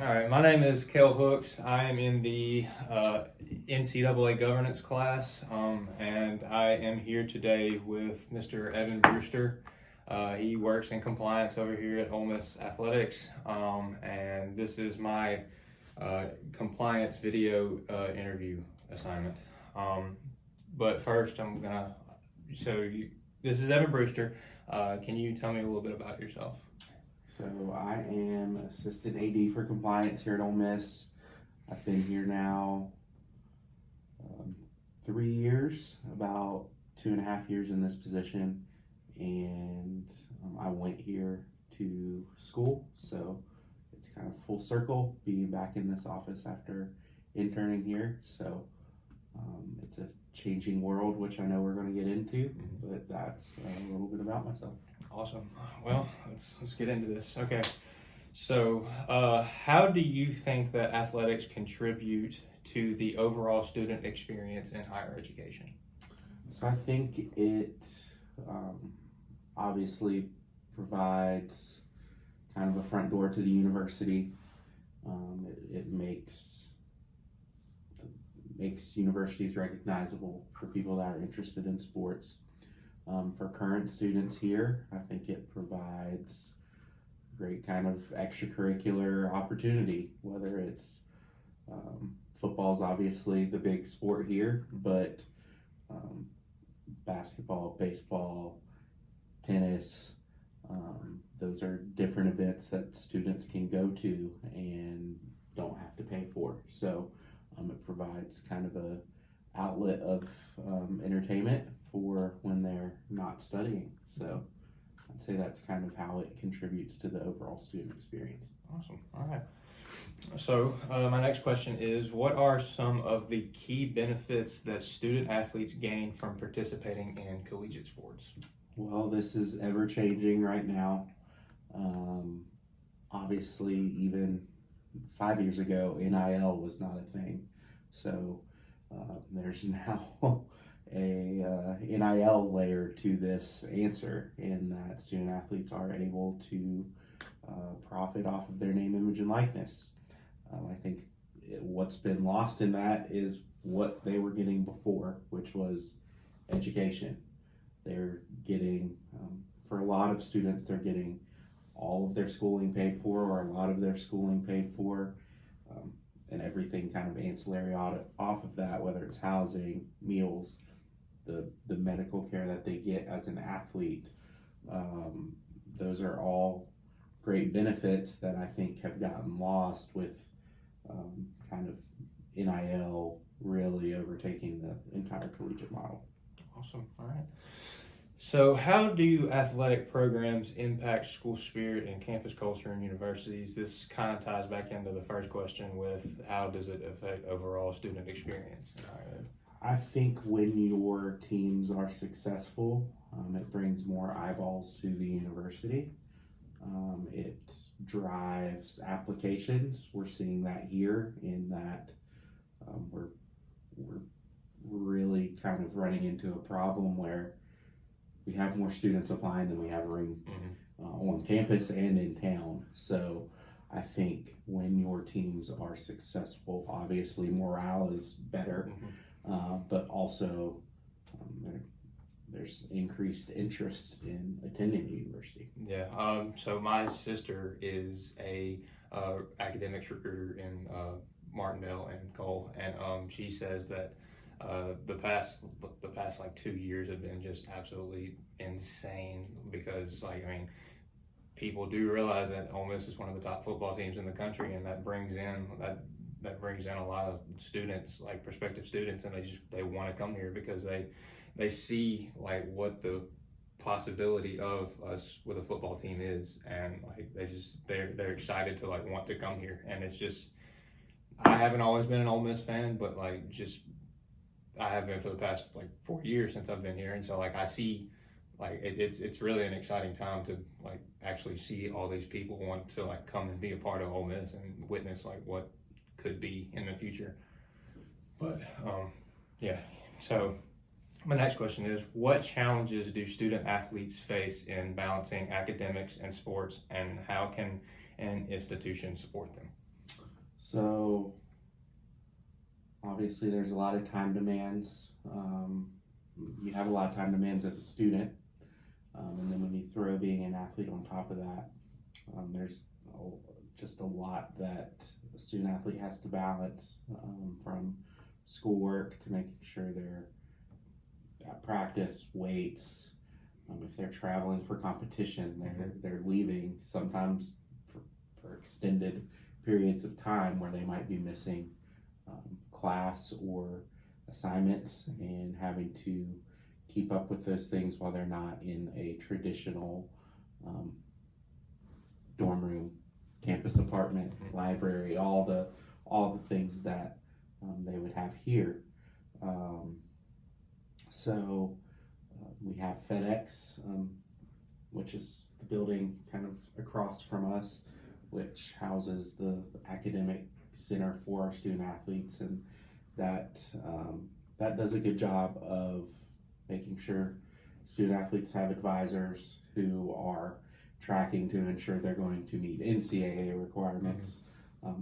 All right, my name is Kel Hooks. I am in the NCAA governance class, and I am here today with Mr. Evan Brewster. He works in compliance over here at Ole Miss Athletics, and this is my compliance video interview assignment. But first, I'm gonna show you. This is Evan Brewster. Can you tell me a little bit about yourself? So I am assistant AD for compliance here at Ole Miss. I've been here now 3 years, about 2.5 years in this position, and I went here to school, so it's kind of full circle being back in this office after interning here. So it's a changing world, which I know we're going to get into, but that's a little bit about myself. Awesome. Well, let's get into this. Okay. So, how do you think that athletics contribute to the overall student experience in higher education? So I think it obviously provides kind of a front door to the university. It makes universities recognizable for people that are interested in sports. For current students here, I think it provides great kind of extracurricular opportunity, whether it's football's obviously the big sport here, but basketball, baseball, tennis, those are different events that students can go to and don't have to pay for. So it provides kind of a outlet of entertainment for when they're not studying. So I'd say that's kind of how it contributes to the overall student experience. Awesome. All right. So my next question is, what are some of the key benefits that student athletes gain from participating in collegiate sports? Well, this is ever changing right now. Obviously, even 5 years ago, NIL was not a thing. So there's now a NIL layer to this answer, in that student athletes are able to profit off of their name, image, and likeness. I think what's been lost in that is what they were getting before, which was education. They're getting, for a lot of students, they're getting all of their schooling paid for, or a lot of their schooling paid for, and everything kind of ancillary off of that, whether it's housing, meals, the medical care that they get as an athlete. Those are all great benefits that I think have gotten lost with kind of NIL really overtaking the entire collegiate model. Awesome. All right. So how do athletic programs impact school spirit and campus culture in universities? This kind of ties back into the first question with how does it affect overall student experience? I think when your teams are successful, it brings more eyeballs to the university. It drives applications. We're seeing that here, in that we're really kind of running into a problem where we have more students applying than we have room on campus and in town. So I think when your teams are successful, obviously morale is better, but also there's increased interest in attending the university. Yeah. So my sister is a academics recruiter in Martindale and Cole, and she says that the past like 2 years have been just absolutely insane, because people do realize that Ole Miss is one of the top football teams in the country, and that brings in a lot of students, like prospective students, and they want to come here because they see like what the possibility of us with a football team is, and like they're excited to like want to come here. And it's just, I haven't always been an Ole Miss fan, but I have been for the past like 4 years since I've been here, and so like I see like it's really an exciting time to like actually see all these people want to like come and be a part of Ole Miss and witness like what could be in the future. But yeah, so my next question is, what challenges do student athletes face in balancing academics and sports, and how can an institution support them? So obviously there's a lot of time demands. You have a lot of time demands as a student. And then when you throw being an athlete on top of that, there's just a lot that a student athlete has to balance, from schoolwork to making sure they're at practice, weights. If they're traveling for competition, they're leaving sometimes for extended periods of time where they might be missing class or assignments, and having to keep up with those things while they're not in a traditional dorm room, campus apartment, library, all the things that they would have here. So we have FedEx, which is the building kind of across from us, which houses the academic center for our student athletes, and that does a good job of making sure student athletes have advisors who are tracking to ensure they're going to meet NCAA requirements.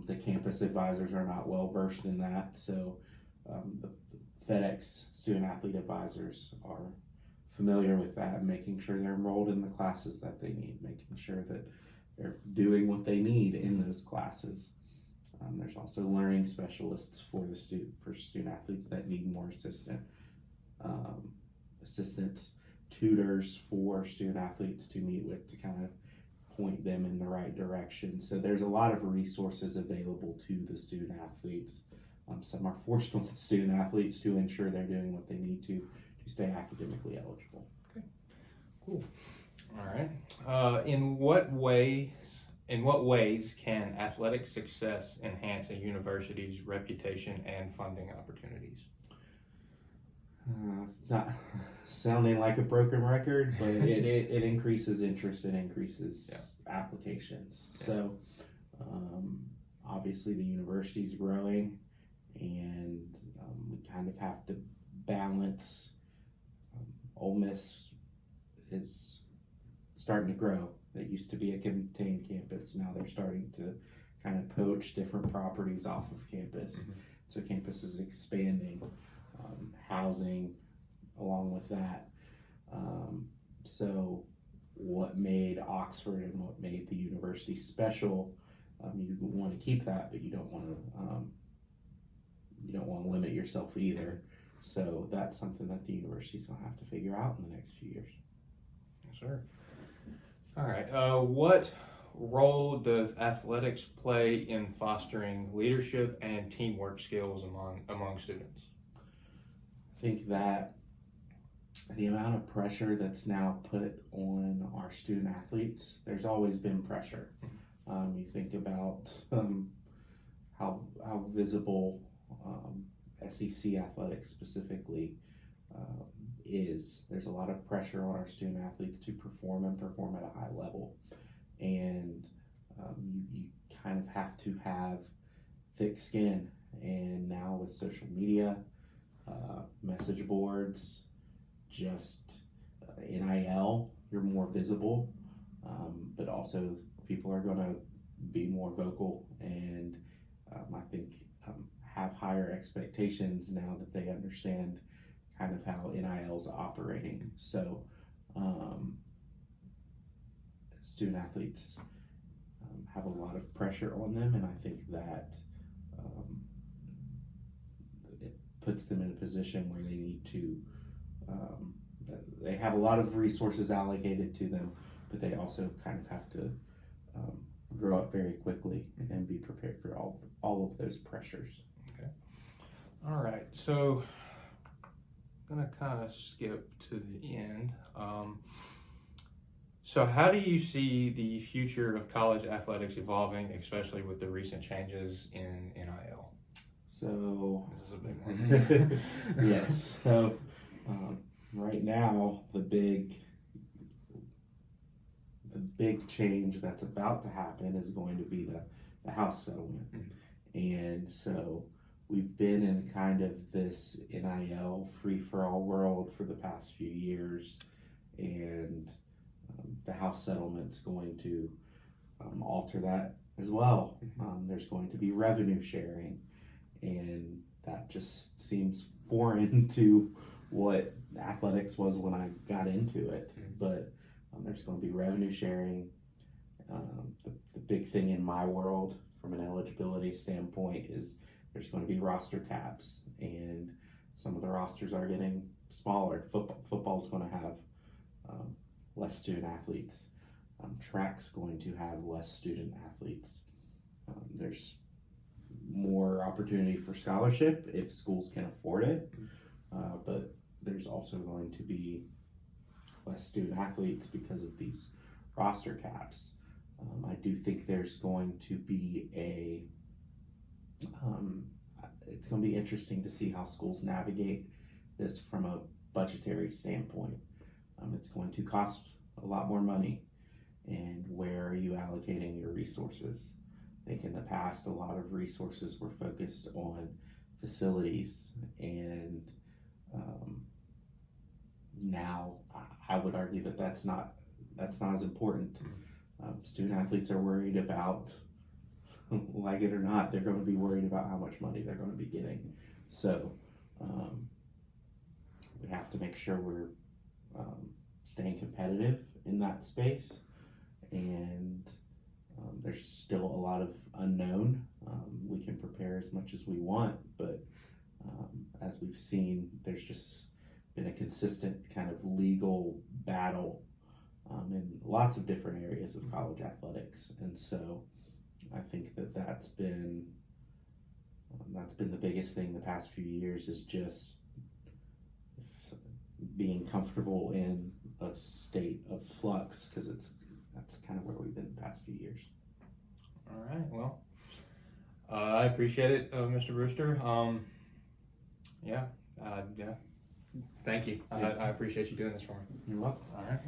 The campus advisors are not well versed in that, so the FedEx student athlete advisors are familiar with that, and making sure they're enrolled in the classes that they need, making sure that they're doing what they need in those classes. There's also learning specialists for student athletes that need more assistants, tutors for student athletes to meet with, to kind of point them in the right direction. So there's a lot of resources available to the student athletes. Some are forced on the student athletes to ensure they're doing what they need to stay academically eligible. Okay, cool. All right. In what ways can athletic success enhance a university's reputation and funding opportunities? Not sounding like a broken record, but it increases interest, it increases applications. Yeah. So obviously the university's growing, and we kind of have to balance. Ole Miss is starting to grow. It used to be a contained campus. Now they're starting to kind of poach different properties off of campus. So campus is expanding, housing along with that. So what made Oxford and what made the university special, you want to keep that, but you don't want to limit yourself either. So that's something that the university's going to have to figure out in the next few years. Yes, sir. All right. What role does athletics play in fostering leadership and teamwork skills among students? I think that the amount of pressure that's now put on our student athletes, there's always been pressure. You think about how visible SEC athletics specifically is. There's a lot of pressure on our student athletes to perform at a high level, and you kind of have to have thick skin. And now with social media, message boards, just NIL, you're more visible, but also people are going to be more vocal, and I think have higher expectations now that they understand kind of how NIL's operating. So student athletes have a lot of pressure on them, and I think that it puts them in a position where they need to, they have a lot of resources allocated to them, but they also kind of have to grow up very quickly and be prepared for all of those pressures. Okay. All right. So I'm going to kind of skip to the end. So how do you see the future of college athletics evolving, especially with the recent changes in NIL? So this is a big one. Yes. So right now, the big change that's about to happen is going to be the house settlement. And so we've been in kind of this NIL free-for-all world for the past few years, and the house settlement's going to alter that as well. There's going to be revenue sharing, and that just seems foreign to what athletics was when I got into it. But there's going to be revenue sharing. The big thing in my world, from an eligibility standpoint, is there's going to be roster caps, and some of the rosters are getting smaller. Football's going to have less student athletes. Track's going to have less student athletes. There's more opportunity for scholarship if schools can afford it, but there's also going to be less student athletes because of these roster caps. I do think there's going to be it's going to be interesting to see how schools navigate this from a budgetary standpoint. It's going to cost a lot more money, and where are you allocating your resources? I think in the past, a lot of resources were focused on facilities, and now I would argue that that's not as important. Student athletes are worried about, like it or not, they're going to be worried about how much money they're going to be getting. So we have to make sure we're staying competitive in that space, and there's still a lot of unknown. We can prepare as much as we want, but as we've seen, there's just been a consistent kind of legal battle in lots of different areas of college athletics, and so I think that's been the biggest thing the past few years, is just being comfortable in a state of flux, because that's kind of where we've been the past few years. All right. Well, I appreciate it, Mr. Brewster. Yeah. Thank you. Yeah. I appreciate you doing this for me. You're welcome. All right.